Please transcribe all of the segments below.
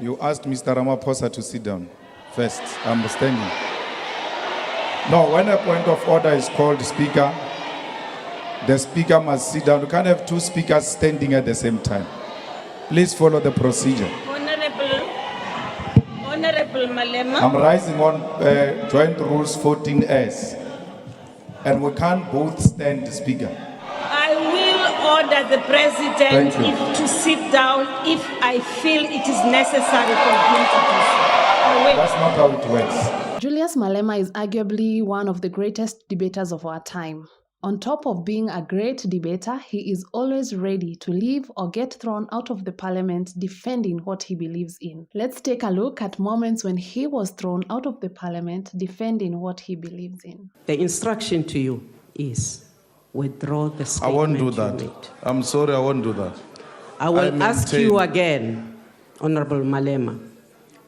You asked Mr. Ramaphosa to sit down first. I'm standing. No, when a point of order is called, Speaker, the Speaker must sit down. You can't have two speakers standing at the same time. Please follow the procedure. Honorable Malema. I'm rising on Joint Rules 14S. And we can't both stand, Speaker. I will order the President to sit down if I feel it is necessary for him to do so. That's not how it works. Julius Malema is arguably one of the greatest debaters of our time. On top of being a great debater, he is always ready to leave or get thrown out of the parliament defending what he believes in. Let's take a look at moments when he was thrown out of the parliament defending what he believes in. The instruction to you is withdraw the statement. I won't do that. I'm sorry, I won't do that. I will ask you again, Honorable Malema,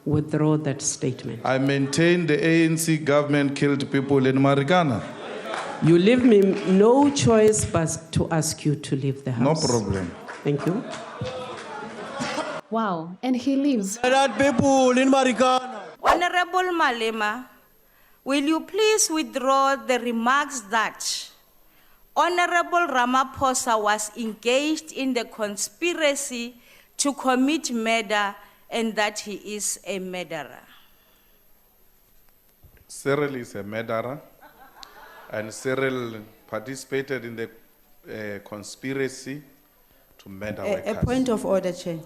withdraw that statement. I maintain the ANC government killed people in Marikana. You leave me no choice but to ask you to leave the No house. problem. Thank you. Wow, and he leaves. People in Marikana. Honorable Malema, will you please withdraw the remarks that Honorable Ramaphosa was engaged in the conspiracy to commit murder and that he is a murderer? Cyril is a murderer, and Cyril participated in the conspiracy to murder workers. A point of order, Chair.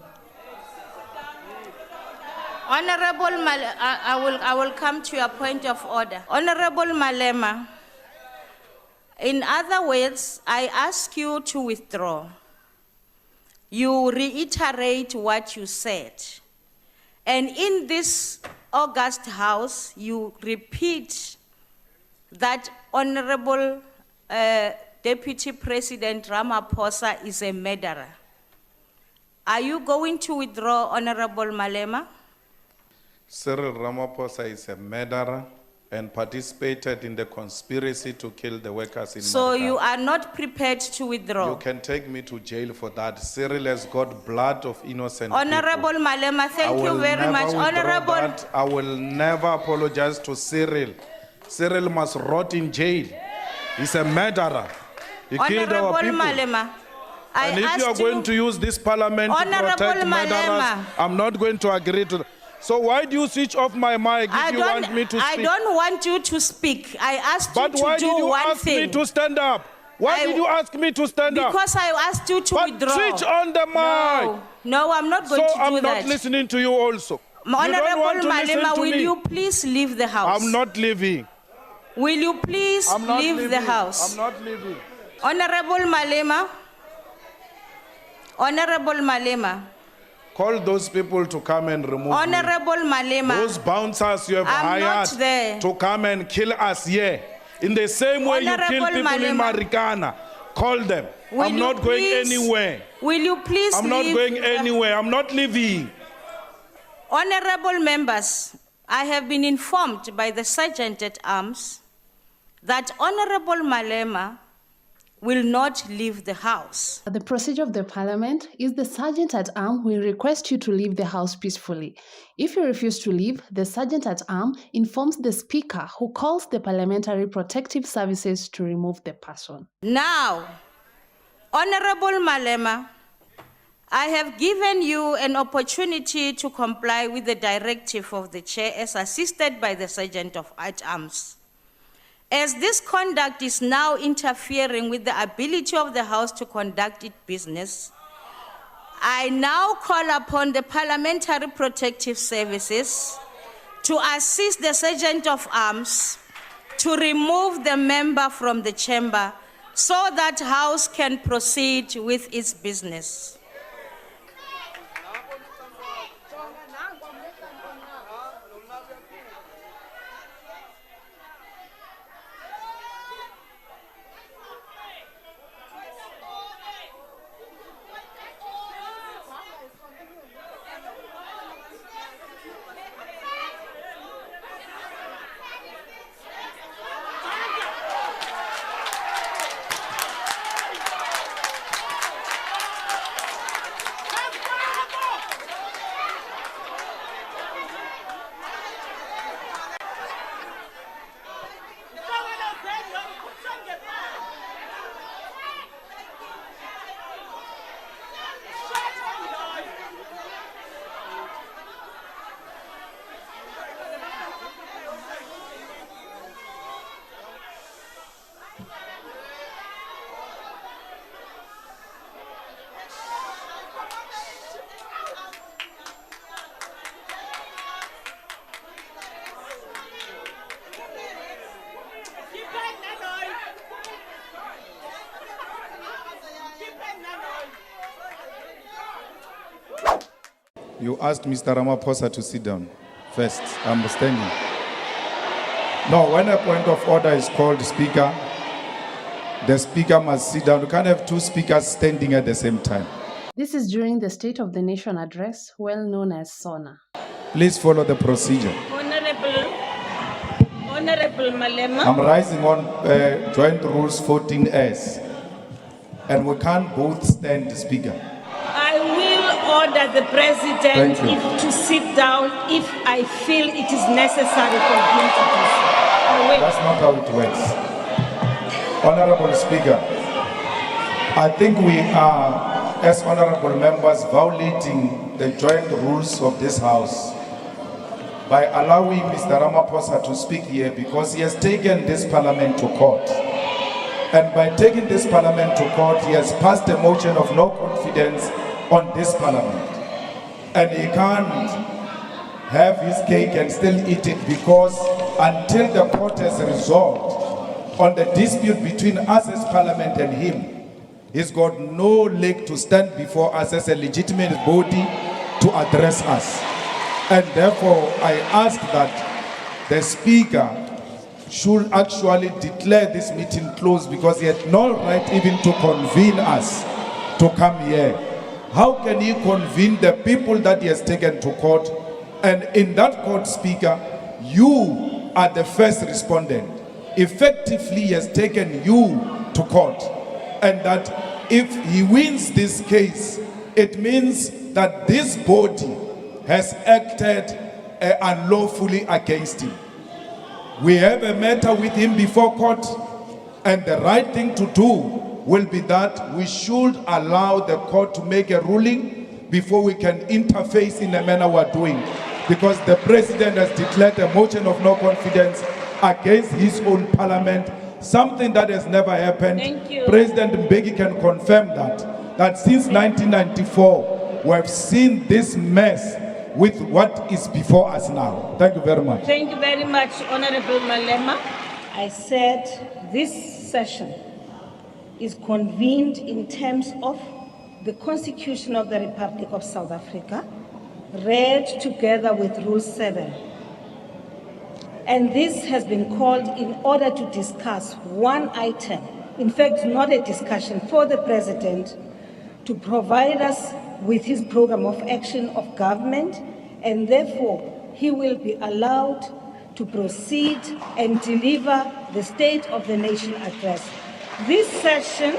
Honorable I will come to your point of order. Honorable Malema, in other words, I ask you to withdraw. You reiterate what you said. And in this August House, you repeat that Honorable Deputy President Ramaphosa is a murderer. Are you going to withdraw, Honorable Malema? Cyril Ramaphosa is a murderer and participated in the conspiracy to kill the workers in So Marikana. you are not prepared to withdraw? You can take me to jail for that. Cyril has got blood of innocent Honorable people. Malema, thank you very much. Honorable. That. I will never apologize to Cyril. Cyril must rot in jail. He's a murderer. He killed our Honorable people. Malema, I And if you are asked going to use this parliament to Honorable protect murderers, Malema. I'm not going to agree to that. So why do you switch off my mic if you want me to speak? I don't want you to speak. I asked you to do one thing. But why did you ask me to stand up? Why did you ask me to stand up? Because I asked you to withdraw. Switch on the mic. No, I'm not going to do that. So I'm not listening to you also. Honorable Malema, will you please leave the house? I'm not leaving. Will you please leave the house? I'm not leaving. Honorable Malema. Honorable Malema. Call those people to come and remove Honorable me. Malema. Those bouncers you have hired to come and kill us here. In the same way you kill people in Marikana. Call them. I'm not going anywhere. Will you please I'm not going anywhere. I'm not leaving. Honorable members, I have been informed by the Sergeant at Arms that Honorable Malema will not leave the house. The procedure of the parliament is the sergeant at arms will request you to leave the house peacefully. If you refuse to leave, the sergeant at arms informs the speaker, who calls the Parliamentary Protective Services to remove the person. Now, Honorable Malema, I have given you an opportunity to comply with the directive of the chair as assisted by the Sergeant at Arms. As this conduct is now interfering with the ability of the House to conduct its business, I now call upon the Parliamentary Protective Services to assist the Sergeant of Arms to remove the member from the chamber so that House can proceed with its business. You asked Mr. Ramaphosa to sit down first. I'm standing. No, when a point of order is called, Speaker, the Speaker must sit down. You can't have two speakers standing at the same time. This is during the State of the Nation address, well known as SONA. Please follow the procedure. Honorable Malema. I'm rising on Joint Rules 14S. And we can't both stand, Speaker. I will order the President to sit down if I feel it is necessary for him to do so. That's not how it works. Honorable Speaker, I think we are, as honorable members, violating the joint rules of this House by allowing Mr. Ramaphosa to speak here because he has taken this Parliament to court. And by taking this Parliament to court, he has passed a motion of no confidence on this Parliament. And he can't have his cake and still eat it because until the court has resolved on the dispute between us as Parliament and him, he's got no leg to stand before us as a legitimate body to address us. And therefore, I ask that the Speaker should actually declare this meeting closed because he had no right even to convene us to come here. How can he convene the people that he has taken to court? And in that court, Speaker, you are the first respondent. Effectively, he has taken you to court. And that if he wins this case, it means that this body has acted unlawfully against him. We have a matter with him before court, and the right thing to do will be that we should allow the court to make a ruling before we can interface in the manner we're doing. Because the President has declared a motion of no confidence against his own Parliament, something that has never happened. Thank you. President Mbeki can confirm that since 1994, we have seen this mess with what is before us now. Thank you very much. Thank you very much, Honorable Malema. I said this session is convened in terms of the Constitution of the Republic of South Africa, read together with Rule 7. And this has been called in order to discuss one item, in fact, not a discussion, for the President to provide us with his program of action of government, and therefore he will be allowed to proceed and deliver the State of the Nation address. This session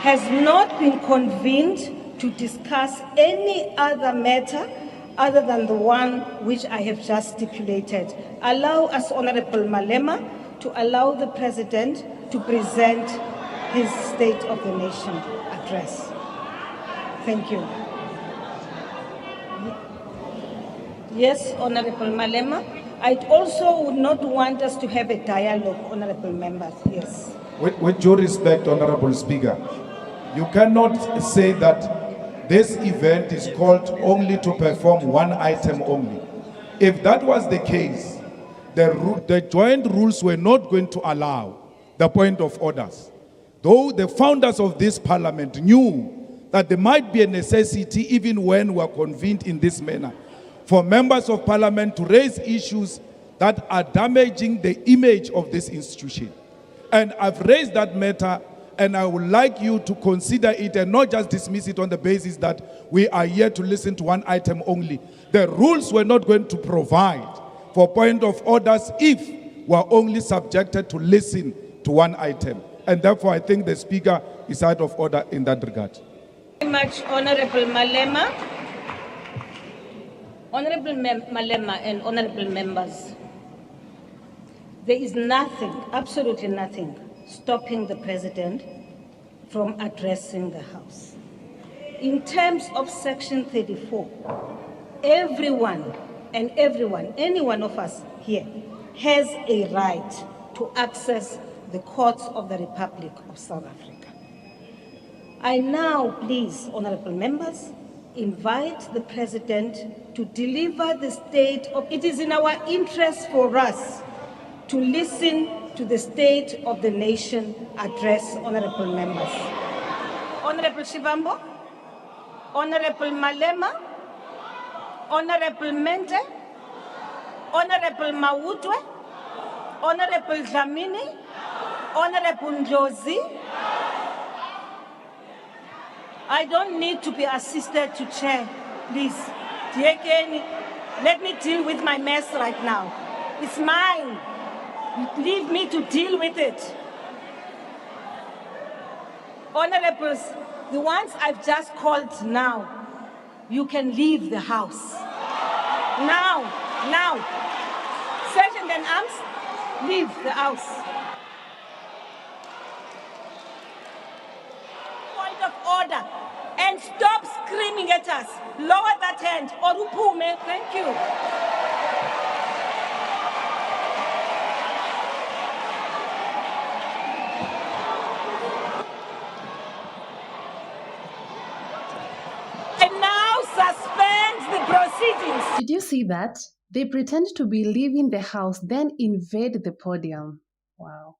has not been convened to discuss any other matter other than the one which I have just stipulated. Allow us, Honorable Malema, to allow the President to present his State of the Nation address. Thank you. Yes, Honorable Malema. I also would not want us to have a dialogue, Honorable members. Yes. With due respect, Honorable Speaker, you cannot say that this event is called only to perform one item only. If that was the case, the joint rules were not going to allow the point of orders. Though the founders of this Parliament knew that there might be a necessity, even when we are convened in this manner, for members of Parliament to raise issues that are damaging the image of this institution. And I've raised that matter, and I would like you to consider it and not just dismiss it on the basis that we are here to listen to one item only. The rules were not going to provide for point of orders if we are only subjected to listen to one item. And therefore, I think the Speaker is out of order in that regard. Thank you very much, Honorable Malema. Honorable Malema and honorable members, there is nothing, absolutely nothing, stopping the President from addressing the House. In terms of Section 34, everyone, any one of us here has a right to access the courts of the Republic of South Africa. I now, please, honorable members, invite the President to deliver the state of, it is in our interest for us to listen to the State of the Nation address, honorable members. Honorable Shivambo, Honorable Malema, Honorable Mente, Honorable Mawutwe, Honorable Dlamini, Honorable Ndlozi. I don't need to be assisted to chair, please. Diekeni, let me deal with my mess right now. It's mine. Leave me to deal with it. Honorables, the ones I've just called now, you can leave the house. Now. Sergeant and arms, leave the house. Point of order. And stop screaming at us. Lower that hand. Orupume, thank you. And now suspend the proceedings. Did you see that? They pretend to be leaving the house, then invade the podium. Wow.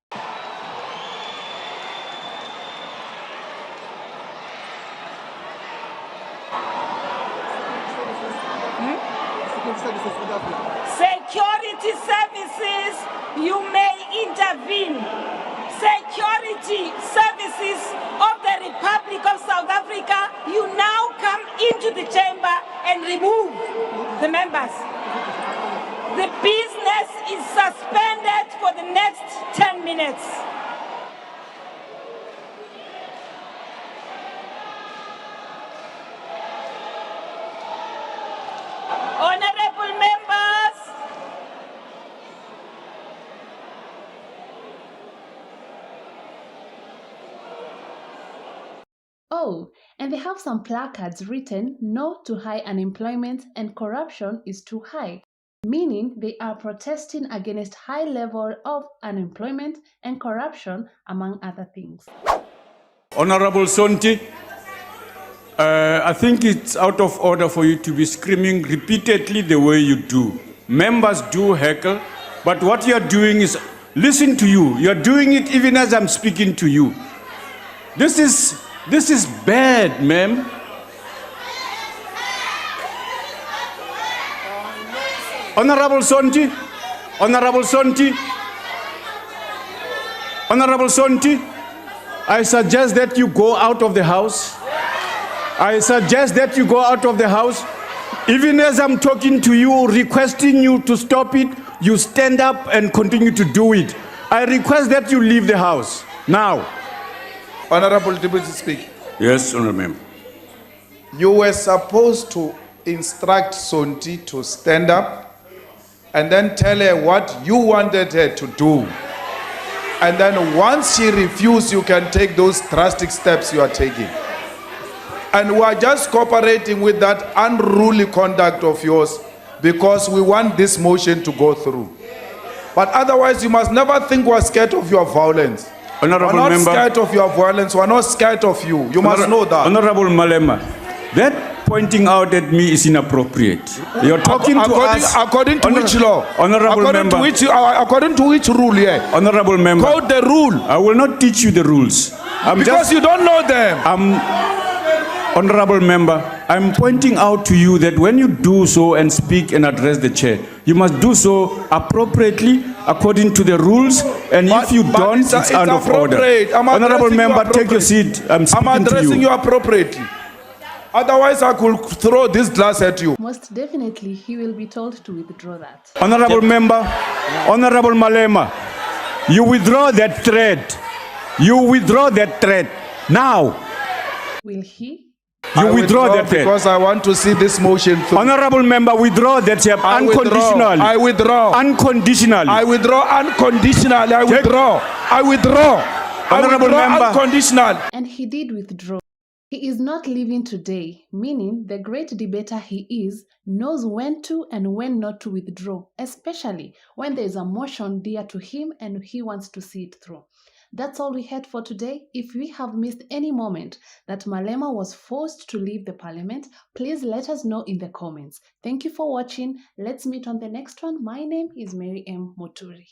Security services, you may intervene. Security services of the Republic of South Africa, you now come into the chamber and remove the members. The business is suspended for the next 10 minutes. Honorable members, Oh, and they have some placards written "No to high unemployment and corruption is too high," meaning they are protesting against high level of unemployment and corruption, among other things. Honorable Sonti, I think it's out of order for you to be screaming repeatedly the way you do. Members do heckle, but what you're doing is, listen to you. You're doing it even as I'm speaking to you. This is bad, ma'am. Honorable Sonti, I suggest that you go out of the house. Even as I'm talking to you, requesting you to stop it, you stand up and continue to do it. I request that you leave the house now. Honorable Deputy Speaker, Yes, Honorable Member. you were supposed to instruct Sonti to stand up and then tell her what you wanted her to do. And then once she refused, you can take those drastic steps you are taking. And we are just cooperating with that unruly conduct of yours because we want this motion to go through. But otherwise, you must never think we're scared of your violence. Honorable We're not Member. scared of your violence. We're not scared of you. You must know that. Honorable Malema, that pointing out at me is inappropriate. You're talking to us. According to which law? Honorable Member. According to which rule here? Honorable Member. Quote the rule. I will not teach you the rules. Because you don't know them. Honorable Member, I'm pointing out to you that when you do so and speak and address the chair, you must do so appropriately according to the rules, and if you don't, it's out of order. Honorable Member, take your seat. I'm addressing you appropriately. Otherwise, I could throw this glass at you. Most definitely, he will be told to withdraw that. Honorable Member, Honorable Malema, you withdraw that threat. You withdraw that threat now. Will he? You withdraw that threat. Because I want to see this motion through. Honorable Member, withdraw that threat unconditionally. I withdraw. Unconditionally. I withdraw unconditionally. I withdraw. I withdraw. Honorable Member. Unconditional. And he did withdraw. He is not leaving today, meaning the great debater he is knows when to and when not to withdraw, especially when there is a motion dear to him and he wants to see it through. That's all we had for today. If we have missed any moment that Malema was forced to leave the parliament, please let us know in the comments. Thank you for watching. Let's meet on the next one. My name is Mary M. Moturi.